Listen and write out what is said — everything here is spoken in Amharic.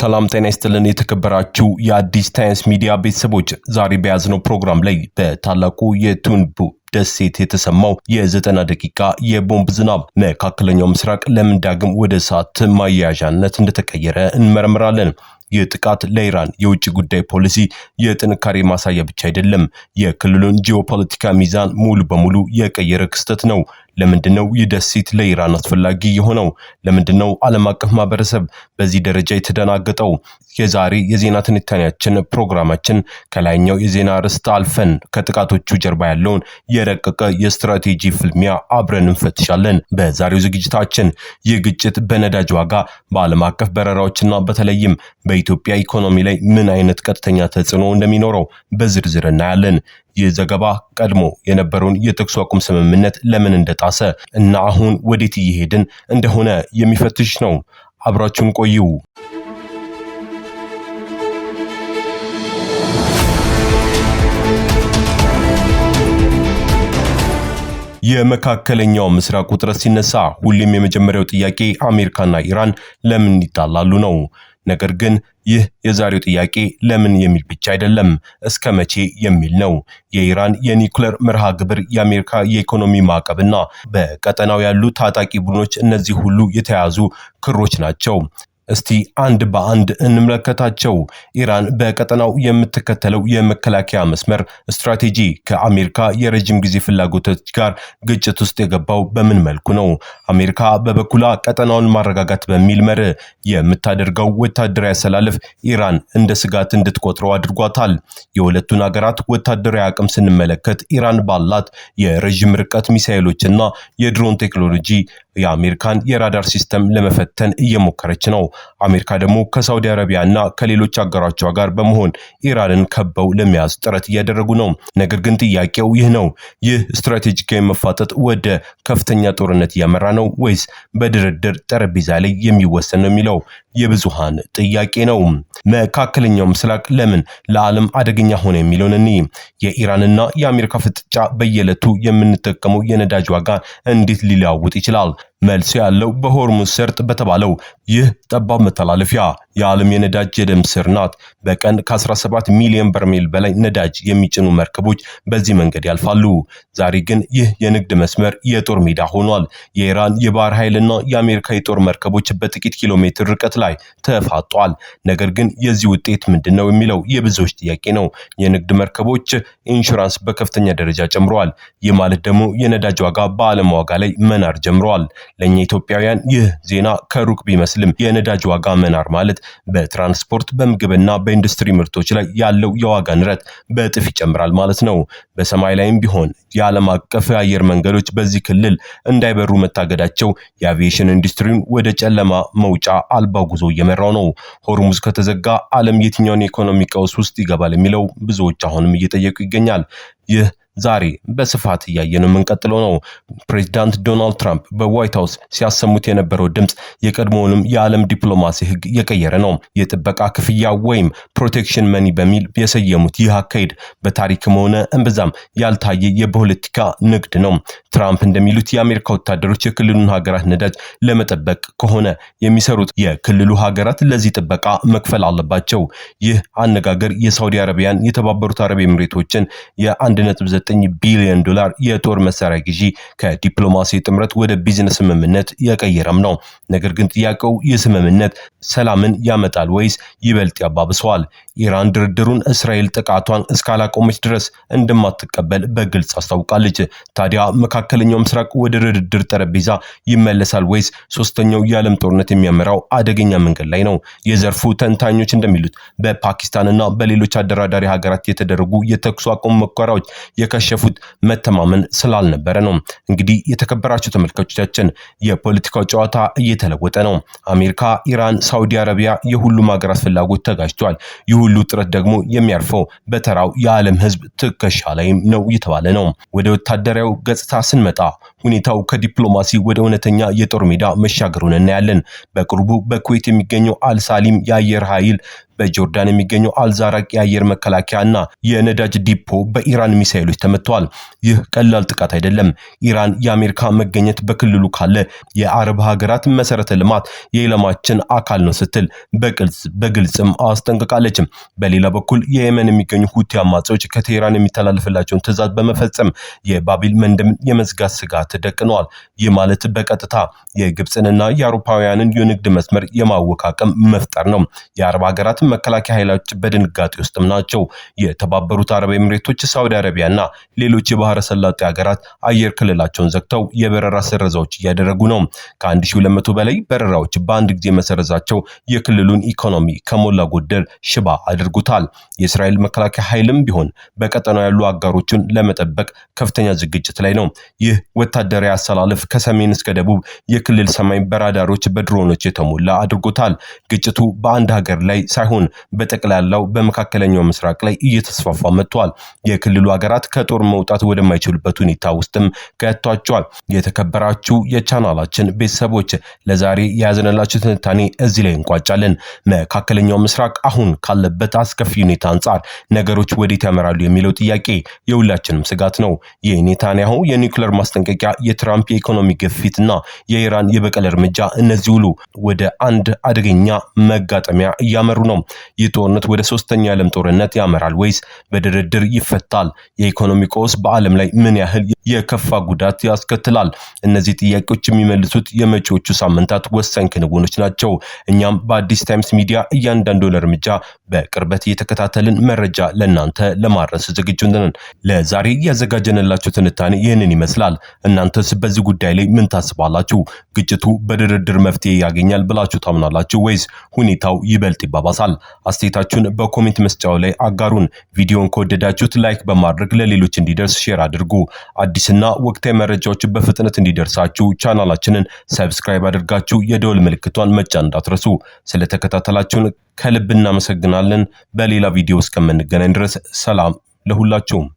ሰላም ጤና ይስጥልን የተከበራችሁ የአዲስ ታይምስ ሚዲያ ቤተሰቦች፣ ዛሬ በያዝነው ፕሮግራም ላይ በታላቁ የቱንቡ ደሴት የተሰማው የ90 ደቂቃ የቦምብ ዝናብ መካከለኛው ምስራቅ ለምን ዳግም ወደ እሳት ማያያዣነት እንደተቀየረ እንመረምራለን። ይህ ጥቃት ለኢራን የውጭ ጉዳይ ፖሊሲ የጥንካሬ ማሳያ ብቻ አይደለም፣ የክልሉን ጂኦፖለቲካ ሚዛን ሙሉ በሙሉ የቀየረ ክስተት ነው። ለምንድነው ይህ ደሴት ለኢራን አስፈላጊ የሆነው? ለምንድነው ዓለም አቀፍ ማህበረሰብ በዚህ ደረጃ የተደናገጠው? የዛሬ የዜና ትንታኔያችን ፕሮግራማችን ከላይኛው የዜና ርዕስ አልፈን ከጥቃቶቹ ጀርባ ያለውን የረቀቀ የስትራቴጂ ፍልሚያ አብረን እንፈትሻለን። በዛሬው ዝግጅታችን ይህ ግጭት በነዳጅ ዋጋ፣ በዓለም አቀፍ በረራዎችና በተለይም በኢትዮጵያ ኢኮኖሚ ላይ ምን አይነት ቀጥተኛ ተጽዕኖ እንደሚኖረው በዝርዝር እናያለን። ይህ ዘገባ ቀድሞ የነበረውን የተኩስ አቁም ስምምነት ለምን እንደጣሰ እና አሁን ወዴት እየሄድን እንደሆነ የሚፈትሽ ነው። አብራችሁን ቆዩ። የመካከለኛው ምስራቅ ውጥረት ሲነሳ ሁሌም የመጀመሪያው ጥያቄ አሜሪካና ኢራን ለምን ይጣላሉ ነው። ነገር ግን ይህ የዛሬው ጥያቄ ለምን የሚል ብቻ አይደለም፣ እስከ መቼ የሚል ነው። የኢራን የኒውክሌር መርሃ ግብር፣ የአሜሪካ የኢኮኖሚ ማዕቀብና በቀጠናው ያሉ ታጣቂ ቡድኖች፣ እነዚህ ሁሉ የተያዙ ክሮች ናቸው። እስቲ አንድ በአንድ እንመለከታቸው። ኢራን በቀጠናው የምትከተለው የመከላከያ መስመር ስትራቴጂ ከአሜሪካ የረጅም ጊዜ ፍላጎቶች ጋር ግጭት ውስጥ የገባው በምን መልኩ ነው? አሜሪካ በበኩሏ ቀጠናውን ማረጋጋት በሚል መርህ የምታደርገው ወታደራዊ አሰላለፍ ኢራን እንደ ስጋት እንድትቆጥረው አድርጓታል። የሁለቱን ሀገራት ወታደራዊ አቅም ስንመለከት ኢራን ባላት የረጅም ርቀት ሚሳኤሎችና የድሮን ቴክኖሎጂ የአሜሪካን የራዳር ሲስተም ለመፈተን እየሞከረች ነው። አሜሪካ ደግሞ ከሳውዲ አረቢያና ከሌሎች አጋሮቿ ጋር በመሆን ኢራንን ከበው ለመያዝ ጥረት እያደረጉ ነው። ነገር ግን ጥያቄው ይህ ነው። ይህ ስትራቴጂካዊ መፋጠጥ ወደ ከፍተኛ ጦርነት እያመራ ነው ወይስ በድርድር ጠረጴዛ ላይ የሚወሰን ነው የሚለው የብዙሃን ጥያቄ ነው። መካከለኛው ምስራቅ ለምን ለዓለም አደገኛ ሆነ የሚለውን የኢራንና የአሜሪካ ፍጥጫ በየዕለቱ የምንጠቀመው የነዳጅ ዋጋ እንዴት ሊለዋውጥ ይችላል? መልሱ ያለው በሆርሙዝ ሰርጥ በተባለው ይህ ጠባብ መተላለፊያ የዓለም የነዳጅ የደም ስር ናት። በቀን ከ17 ሚሊዮን በርሜል በላይ ነዳጅ የሚጭኑ መርከቦች በዚህ መንገድ ያልፋሉ። ዛሬ ግን ይህ የንግድ መስመር የጦር ሜዳ ሆኗል። የኢራን የባህር ኃይልና የአሜሪካ የጦር መርከቦች በጥቂት ኪሎ ሜትር ርቀት ላይ ተፋጧል። ነገር ግን የዚህ ውጤት ምንድነው የሚለው የብዙዎች ጥያቄ ነው። የንግድ መርከቦች ኢንሹራንስ በከፍተኛ ደረጃ ጨምሯል። ይህ ማለት ደግሞ የነዳጅ ዋጋ በዓለም ዋጋ ላይ መናር ጀምሯል። ለኛ ኢትዮጵያውያን ይህ ዜና ከሩቅ ቢመስልም የነዳጅ ዋጋ መናር ማለት በትራንስፖርት በምግብና በኢንዱስትሪ ምርቶች ላይ ያለው የዋጋ ንረት በእጥፍ ይጨምራል ማለት ነው። በሰማይ ላይም ቢሆን የዓለም አቀፍ አየር መንገዶች በዚህ ክልል እንዳይበሩ መታገዳቸው የአቪዬሽን ኢንዱስትሪውን ወደ ጨለማ መውጫ አልባ ጉዞ እየመራው ነው። ሆርሙዝ ከተዘጋ ዓለም የትኛውን የኢኮኖሚ ቀውስ ውስጥ ይገባል የሚለው ብዙዎች አሁንም እየጠየቁ ይገኛል። ይህ ዛሬ በስፋት እያየነው የምንቀጥለው ነው። ፕሬዝዳንት ዶናልድ ትራምፕ በዋይት ሃውስ ሲያሰሙት የነበረው ድምጽ የቀድሞውንም የዓለም ዲፕሎማሲ ሕግ የቀየረ ነው። የጥበቃ ክፍያ ወይም ፕሮቴክሽን መኒ በሚል የሰየሙት ይህ አካሄድ በታሪክም ሆነ እምብዛም ያልታየ የፖለቲካ ንግድ ነው። ትራምፕ እንደሚሉት የአሜሪካ ወታደሮች የክልሉን ሀገራት ነዳጅ ለመጠበቅ ከሆነ የሚሰሩት የክልሉ ሀገራት ለዚህ ጥበቃ መክፈል አለባቸው። ይህ አነጋገር የሳውዲ አረቢያን፣ የተባበሩት አረብ ኤሚሬቶችን የ1.9 ቢሊዮን ዶላር የጦር መሳሪያ ግዢ ከዲፕሎማሲ ጥምረት ወደ ቢዝነስ ስምምነት የቀየረም ነው። ነገር ግን ጥያቄው ይህ ስምምነት ሰላምን ያመጣል ወይስ ይበልጥ ያባብሰዋል? ኢራን ድርድሩን እስራኤል ጥቃቷን እስካላቆመች ድረስ እንደማትቀበል በግልጽ አስታውቃለች። ታዲያ መካከለኛው ምስራቅ ወደ ድርድር ጠረጴዛ ይመለሳል ወይስ ሶስተኛው የዓለም ጦርነት የሚያመራው አደገኛ መንገድ ላይ ነው? የዘርፉ ተንታኞች እንደሚሉት በፓኪስታንና በሌሎች አደራዳሪ ሀገራት የተደረጉ የተኩስ አቁም ሙከራዎች የከሸፉት መተማመን ስላልነበረ ነው። እንግዲህ የተከበራችሁ ተመልካቾቻችን የፖለቲካው ጨዋታ እየተለወጠ ነው። አሜሪካ፣ ኢራን፣ ሳውዲ አረቢያ የሁሉም ሀገራት ፍላጎት ተጋጭቷል። ይህ ሁሉ ጥረት ደግሞ የሚያርፈው በተራው የዓለም ሕዝብ ትከሻ ላይም ነው እየተባለ ነው። ወደ ወታደራዊ ገጽታ ስንመጣ ሁኔታው ከዲፕሎማሲ ወደ እውነተኛ የጦር ሜዳ መሻገሩን እናያለን። በቅርቡ በኩዌት የሚገኘው አልሳሊም የአየር ኃይል በጆርዳን የሚገኘው አልዛራቅ የአየር መከላከያና የነዳጅ ዲፖ በኢራን ሚሳኤሎች ተመተዋል። ይህ ቀላል ጥቃት አይደለም። ኢራን የአሜሪካ መገኘት በክልሉ ካለ የአረብ ሀገራት መሰረተ ልማት የዓለማችን አካል ነው ስትል በግልጽም አስጠንቅቃለች። በሌላ በኩል የየመን የሚገኙ ሁቲ አማጺዎች ከቴህራን የሚተላለፍላቸውን ትዕዛዝ በመፈጸም የባቢል መንደምን የመዝጋት ስጋት ደቅነዋል። ይህ ማለት በቀጥታ የግብፅንና የአውሮፓውያንን የንግድ መስመር የማወክ አቅም መፍጠር ነው። የአረብ ሀገራት መከላከያ ኃይሎች በድንጋጤ ውስጥም ናቸው። የተባበሩት አረብ ኤምሬቶች፣ ሳውዲ አረቢያና ሌሎች የባህረ ሰላጤ ሀገራት አየር ክልላቸውን ዘግተው የበረራ ስረዛዎች እያደረጉ ነው። ከ1200 በላይ በረራዎች በአንድ ጊዜ መሰረዛቸው የክልሉን ኢኮኖሚ ከሞላ ጎደል ሽባ አድርጉታል። የእስራኤል መከላከያ ኃይልም ቢሆን በቀጠናው ያሉ አጋሮቹን ለመጠበቅ ከፍተኛ ዝግጅት ላይ ነው። ይህ ወታደራዊ አሰላለፍ ከሰሜን እስከ ደቡብ የክልል ሰማይ በራዳሮች በድሮኖች የተሞላ አድርጎታል። ግጭቱ በአንድ ሀገር ላይ ሳይሆን በጠቅላላው በመካከለኛው ምስራቅ ላይ እየተስፋፋ መጥቷል። የክልሉ ሀገራት ከጦር መውጣት ወደማይችሉበት ሁኔታ ውስጥም ከቷቸዋል። የተከበራችሁ የቻናላችን ቤተሰቦች ለዛሬ የያዝንላችሁ ትንታኔ እዚህ ላይ እንቋጫለን። መካከለኛው ምስራቅ አሁን ካለበት አስከፊ ሁኔታ አንጻር ነገሮች ወዴት ያመራሉ የሚለው ጥያቄ የሁላችንም ስጋት ነው። የኔታንያሁ የኒውክሌር ማስጠንቀቂያ፣ የትራምፕ የኢኮኖሚ ግፊትና የኢራን የበቀል እርምጃ እነዚህ ሁሉ ወደ አንድ አደገኛ መጋጠሚያ እያመሩ ነው። ይህ ጦርነት ወደ ሶስተኛ የዓለም ጦርነት ያመራል ወይስ በድርድር ይፈታል? የኢኮኖሚ ቀውስ በዓለም ላይ ምን ያህል የከፋ ጉዳት ያስከትላል? እነዚህ ጥያቄዎች የሚመልሱት የመጪዎቹ ሳምንታት ወሳኝ ክንውኖች ናቸው። እኛም በአዲስ ታይምስ ሚዲያ እያንዳንዱን እርምጃ በቅርበት እየተከታተልን መረጃ ለእናንተ ለማድረስ ዝግጁ ነን። ለዛሬ ያዘጋጀንላችሁ ትንታኔ ይህንን ይመስላል። እናንተስ በዚህ ጉዳይ ላይ ምን ታስባላችሁ? ግጭቱ በድርድር መፍትሄ ያገኛል ብላችሁ ታምናላችሁ ወይስ ሁኔታው ይበልጥ ይባባሳል? አስተያየታችሁን በኮሜንት መስጫው ላይ አጋሩን። ቪዲዮን ከወደዳችሁት ላይክ በማድረግ ለሌሎች እንዲደርስ ሼር አድርጉ። አዲስና ወቅታዊ መረጃዎች በፍጥነት እንዲደርሳችሁ ቻናላችንን ሰብስክራይብ አድርጋችሁ የደወል ምልክቷን መጫን እንዳትረሱ። ስለተከታተላችሁን ከልብ እናመሰግናለን። በሌላ ቪዲዮ እስከምንገናኝ ድረስ ሰላም ለሁላችሁም።